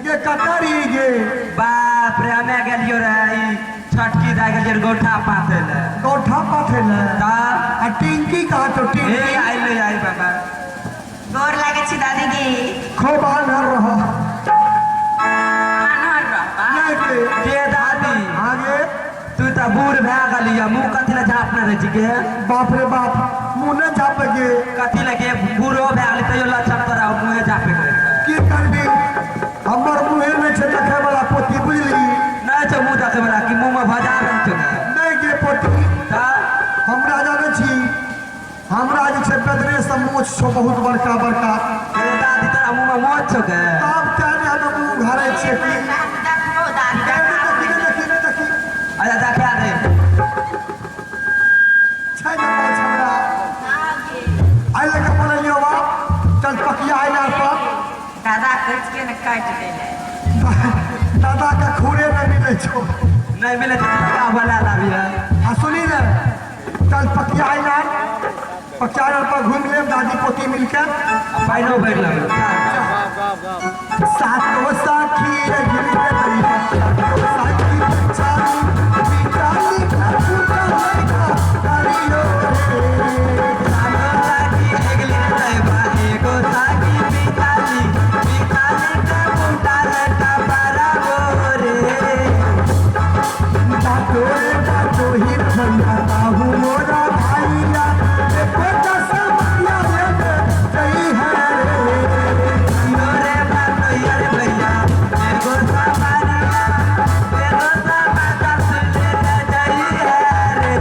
के कतरी गे बाप रे हमें गेलियो रे छटकी दा गेलियो गोठा पाथे ले ता आ टिंकी कहा तो ए टिंकी आइले आई बाबा गोर लागे छी दादी गे खूब आनर रहो आनर रहबा के दादी आगे तू त बूढ़ भए गलिया मुंह कथि ले झापने रह छी के बाप रे बाप मुँह न झापे गे कथि लगे बूढ़ो भए गली तैयो लक्षण तोरा मुंहे झापे के की करबी हमर मुँहे में छे देखे वाला पोती बुझली नहीं छ मुंह देखे वाला कि मुंह में भजा रंग छ नहीं गे पोती ता हमरा जाने छी हमरा जे छे बेदरे से मोछ छो बहुत बड़का बड़का ए दादी तोरा मुंह में मोच छ के तब तेने हम मुँह घरे छे की देखो दादी देखी आजा देखा दे छै न मोछ हमरा आगे आई लगे बोले लियो बा चल पकिया आई ना पर दादा कच के न काट देले दादा का खूरे में मिले छो नहीं मिले तो का भला लाबिया आ सुनी ने चल पकिया आई ना पकिया पर घूम ले दादी पोती मिलके पाइनो बैठ लगे साथ को साथी रे गिरते तेरी पकिया साथी चालू बिटाली का फूटा लगा करियो रे साकी एगली रे बाई को साकी बिताली का मुंडा लटा बराबर रे बातो ही भैया बाहू मोरा भाईया बेटा समझिया रे सही है रे बातो यार भैया एगो सामारिया एगो समाचा सुने न जाई है रे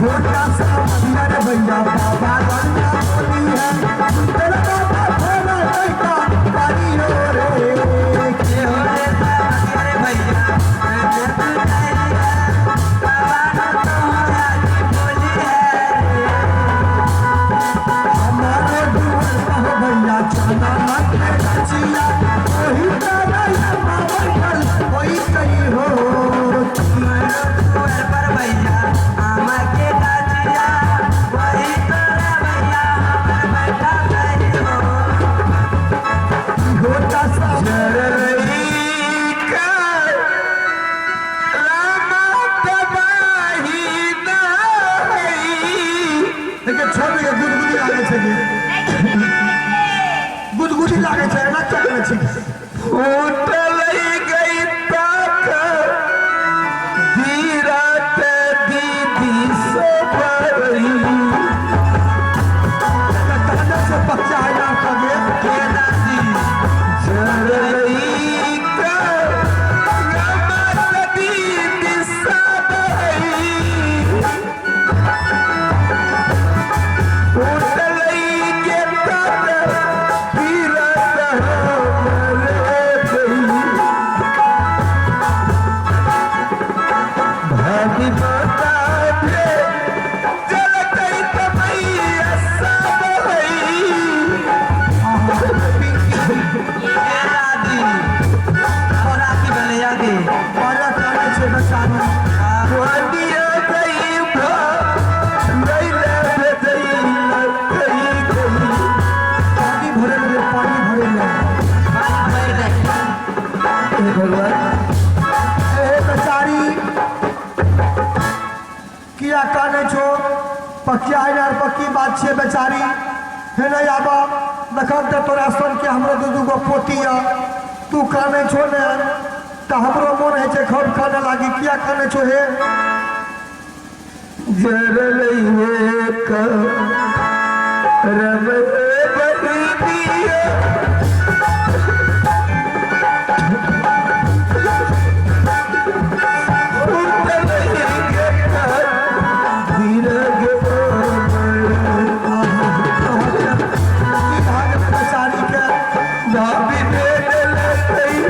होता समझिया रे भैया बाबा गन्ना बोली है तेरा बाबा भोला लड़का पानी हो रे के हो रे सामारिया रे भैया रे तू जाइया बाबा न तो आज बोली है हमारे दुआर कहो भैया जाना मत रचिया वही तरह बाबा कल वही कहीं हो मरो पर भैया आमा के दादिया वही तोरा भैया हमर बैठा गई हो होता समझ लेकिन छोड़ के गुदगुदी लागे छे गुदगुदी लागे छे ना चकने छे फूटल गई तक धीरत दीदी सोबरही कहने से बच्चा है ना कगे के दादी जरई का गमत दीदी सबरही फूटल के तक धीरत हमरे गई भागी बता दे जलतई त मैया सब हई दादी और आकी भले आगे बाजा कहने छे बचाना वादिया गई भा नहीं ले गई कहीं कहीं पानी भरे ले हे भगवान ए बेचारी किया कहने छो पकिया है यार पक्की बात छे बेचारी है नहीं आबा देखब तो तोरा सन के हमरो दू गो पोतिया तू कहने छो ने तो हमरो मन है छे खूब खाने लागी किया कहने छो हे जरलई है का रब बहिदिया बेचारी के भाभी मेरे लगई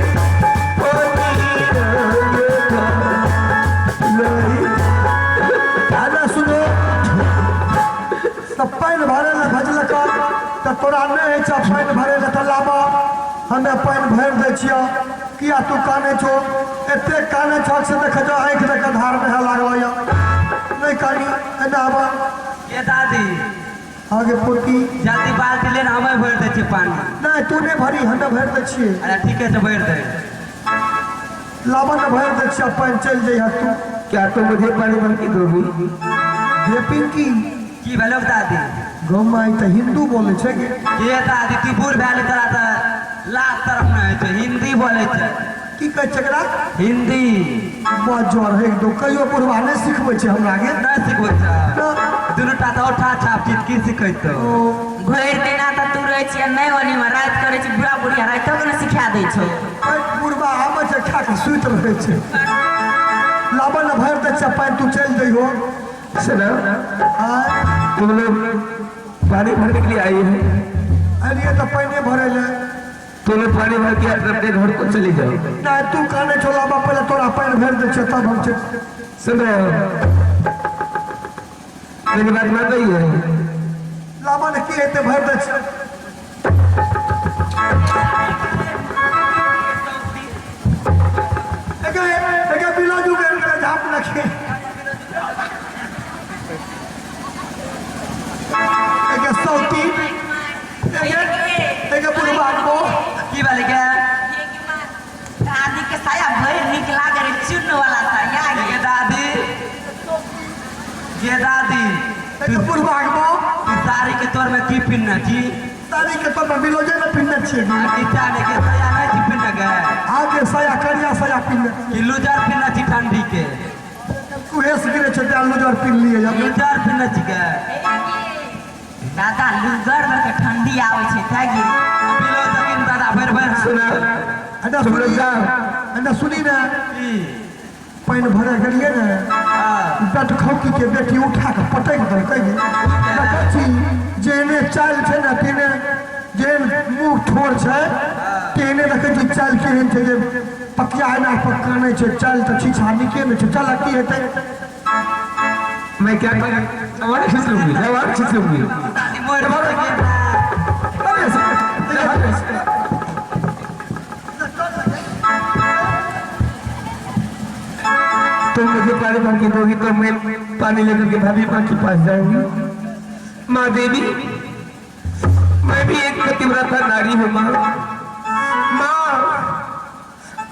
आजा सुनो तब पानी भरे ले भजल का तो तोरा नहीं है चा पानी भरे ले तो लाबा हमें पानी भर दे छिया किया तू काने छो एते काने छो से देख जो आंख देख धार में लागल या नहीं कानी एना आबा ये दादी आगे पोती जल्दी बाल्टी लेना हमें भर दे पानी। नहीं तू नहीं भरी हमें भर दे छिए अरे ठीक है तो भर दे। लावन भर दे छिए अपन चल जाइए तू क्या तो मुझे पानी भर के दोगी? ये पिंकी की भेलो दादी? गाँव में आई तो हिंदू बोले छे कि ये दादी की बूढ़ भैले तोरा तो लाख तरफ न है हिंदी बोले छे। की कह चकरा हिंदी बहुत जोर है दो कहियो पुरवाने सिखबै छे हमरा आगे नहीं सिखबै छ। दुनू टा तो ठा छाप चीज की सिखैतो। भरि दिना तऽ तू रहै छियै नहि ओनीमे राति करै छी बुढ़ा बुढ़िया राति तक ने सिखा दै छौ। पुरवा आबै छै खा के सुति रहै छै लावन भर दे छिए पानी तू चल जइहो सुनो तुम लोग पानी भरने के लिए आई है, अरे तो पानी भरे ले तुम लोग पानी भर के अपने घर को चली जाओ। नहीं तू कहने छो लाबा पहले तोरा पानी भर दे छिए तब हम चल। सुन रहे हो मेरी बात मान रही है? लावन की हेते भर दे छिए एके बिलाजू के झाप रखे एके सौती एके पुरवा को की बोले क्या? दादी के साया भरि नीक लागे रे चुन्न वाला साया ये दादी ये दादी एके पुरवा को तू साड़ी के तोर में की पिन्ना की? तारी के तो मैं बिलोजे में पिन्ने छिए नीचा ने के सया नहीं थी पिन्ना के आगे साया करिया साया पिन्ने कि लूजर पिन्ना थी ठंडी के। कुहेस गिरे छे डाल जोर पिन लिए जा लूजर पिन्ना थी के दादा लुगर में के ठंडी आवे छै ताकि पिलो तकिन दादा भर भर सुना अंडा तुम लोग सुनी जाओ। अंडा सुनी ना की पानी भरे गलिए ना हां बेट खौकी के बेटी उठा के पटक दे कही देखी जेने चाल छे ना तेने जेन मुंह ठोर छे तेने देखे छी चाल केहन छे जे पकिया ना पकाने छे चाल त छीछा निके में छे चल की हेते मैं क्या करूं? सवाल खींच लूंगी, सवाल खींच लूंगी। दादी मोर भर के अरे ऐसे- तुम मुझे पानी भर के दोगी तो मैं पानी लेकर के भाभी माँ के पास जाऊंगी। माँ देवी मैं भी एक पतिव्रता नारी हूँ माँ। माँ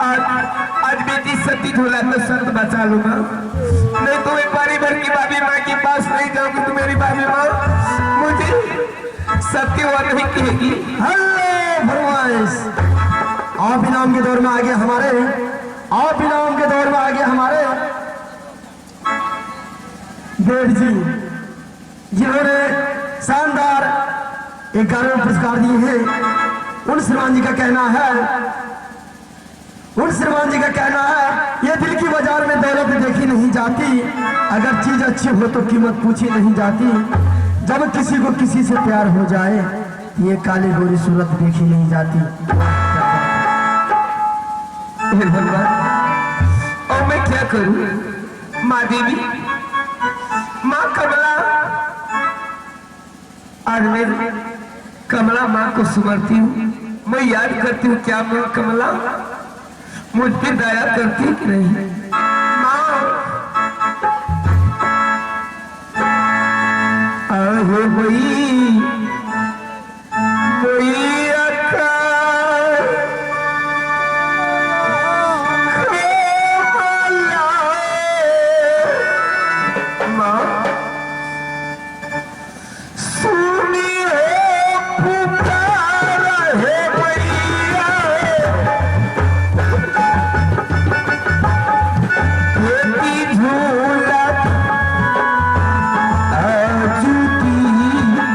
आज बेटी सती झोला तो संत बचा लूंगा, नहीं तो मैं पानी भर के भाभी माँ के पास नहीं जाऊंगी तो मेरी भाभी माँ मुझे सत्य और नहीं कहेगी। हेलो भरवाइस आप इनाम के दौर में आगे हमारे आप इनाम के दौर में आगे हमारे देव जी जिन्होंने शानदार 11वें पुरस्कार दिए हैं। उन श्रीमान जी का कहना है ये दिल की बाजार में दौलत देखी नहीं जाती, अगर चीज अच्छी हो तो कीमत पूछी नहीं जाती, जब किसी को किसी से प्यार हो जाए ये काली गोरी सूरत देखी नहीं जाती। हे भगवान और मैं क्या करूं? माँ देवी माँ कमला आज मैं कमला माँ को सुमरती हूँ, मैं याद करती हूँ क्या माँ कमला मुझ पर दया करती कि नहीं? माँ आहो वही अक्का झूला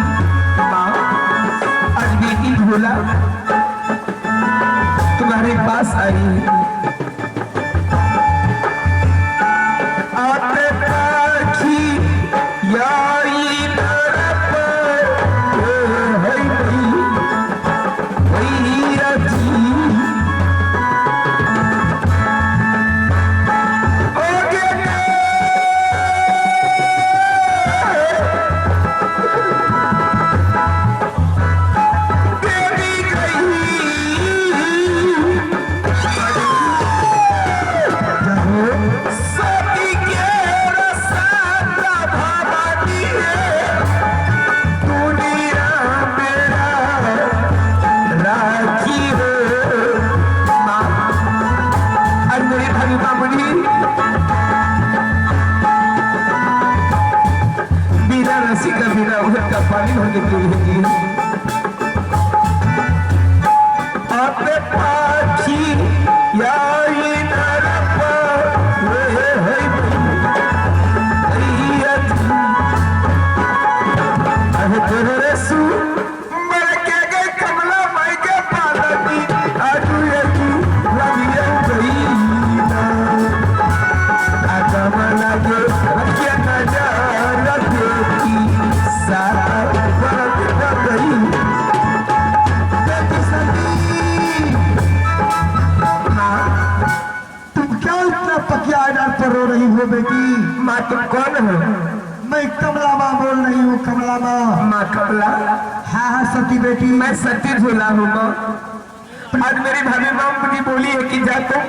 मेरी भाभी बाबूजी बिना रस्सी का बिना उधर का पानी भर के पी लेंगी आपने पाछी या ये नरपा वे है भैया अरे तेरे सू मर के गए कमला माई के पानी आजू यकी रविया गई ना आजा मना के क्या नजारा देखी सारा बरत गई तुम क्या इतना पकिया डाल पर रो रही हो बेटी? माँ तुम कौन हो? मैं कमला माँ बोल रही हूँ। कमला माँ। माँ कमला? हाँ हाँ सती बेटी। मैं सती झूला हूँ माँ। आज मेरी भाभी माँ मुझे बोली है कि जा तुम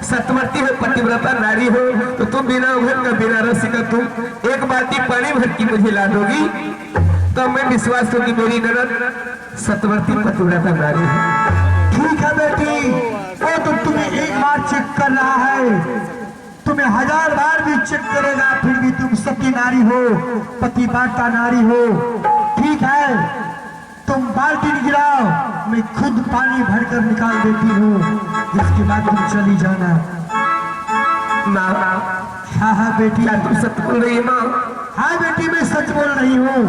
सतवती हो, पतिव्रता नारी हो, तो तुम बिना उघर का बिना रस्सी का तुम एक बाल्टी पानी भर की मुझे ला दोगी तो मैं विश्वास होगी मेरी ननद सतवती पतिव्रता नारी है। ठीक है बेटी, वो तो तुम्हें एक बार चेक कर रहा है, तुम्हें 1000 बार भी चेक करेगा, फिर भी तुम सती नारी हो, पतिव्रता नारी हो। ठीक है, तुम बाल्टी गिराओ, मैं खुद पानी भरकर निकाल देती हूँ, जिसके बाद तुम चली जाना। माँ हाँ हाँ बेटी। क्या तुम सच बोल रही है माँ? हाँ बेटी, मैं सच बोल रही हूँ।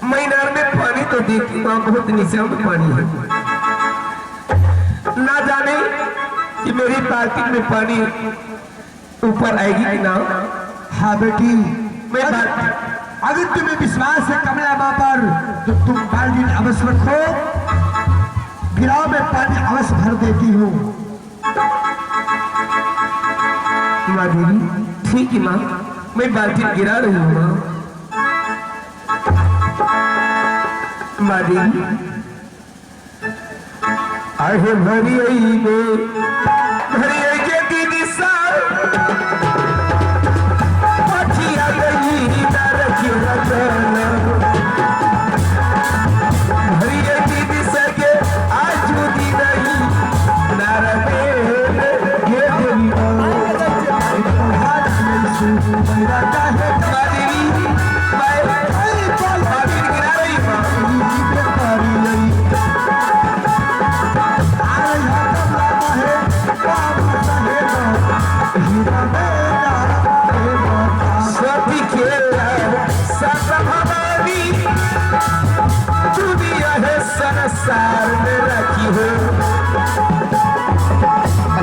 मैं नहर में पानी तो देखी माँ, बहुत नीचे में पानी है, ना जाने कि मेरी बाल्टी में पानी ऊपर आएगी कि ना। हाँ बेटी, मैं अगर तुम्हें विश्वास है कमला माँ पर तो तुम बाल्टी अवश्य रखो, गिराव में पानी अवश्य भर देती हूँ। माँ देवी ठीक है माँ, मैं बाल्टी गिरा रही हूँ माँ। माँ देवी आहे भरी के दीदी सा पछिया गई नर की रचन भरी दीदी सके आज दी नहीं नर में ये संसार में रखी हो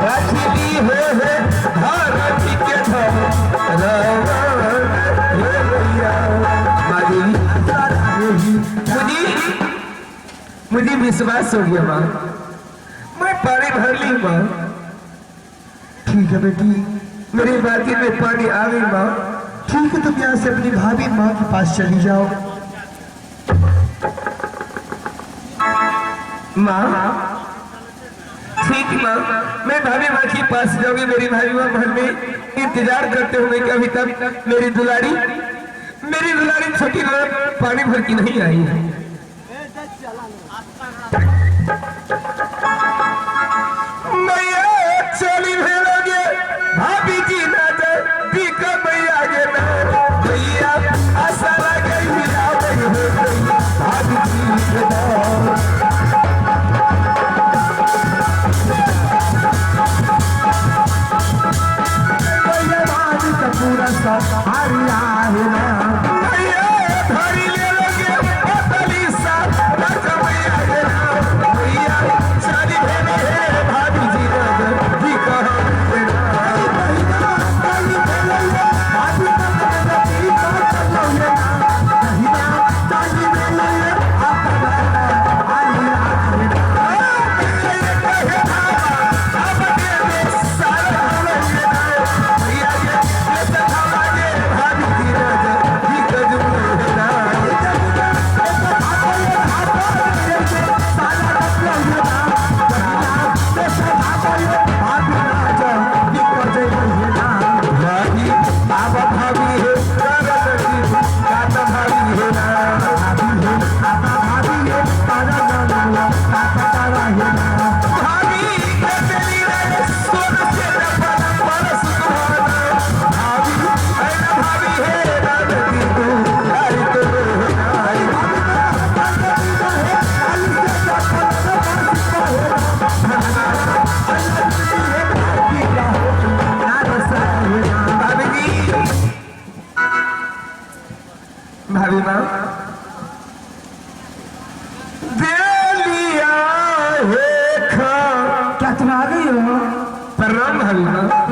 रखी है धरती के मुझे विश्वास हो गया माँ, मैं पानी भर ली माँ। ठीक है बेटी, मेरी बाल्टी में पानी आ गई माँ। ठीक है, तुम यहाँ से अपनी भाभी माँ के पास चली जाओ। माँ ठीक माँ, मैं भाभी माँ के पास जाऊंगी। मेरी भाभी माँ घर में इंतजार करते हुए कि अभी तक मेरी दुलारी छोटी पानी भर की नहीं आई है। मैया चली भेलोगे भाभी जी नजर दिखा मैया गे भैया आशा लगे भाभी जी पूरा सब हरिया है ना धरी ले लोगे पतली सा मैया गे भैया चली भेलोगे भाभी जी नजर दिखा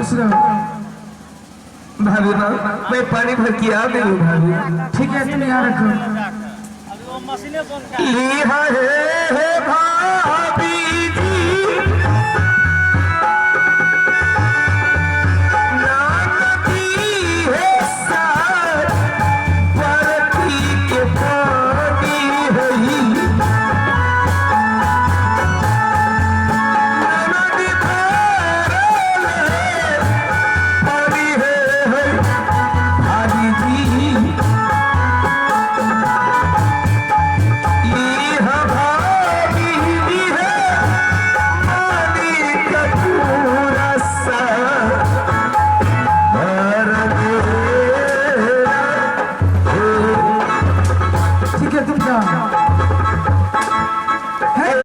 खुश रहो। भाभी माँ मैं पानी भर के आ गई हूँ भाभी। ठीक है तुम यहाँ रखो। लिहा है भाभी जी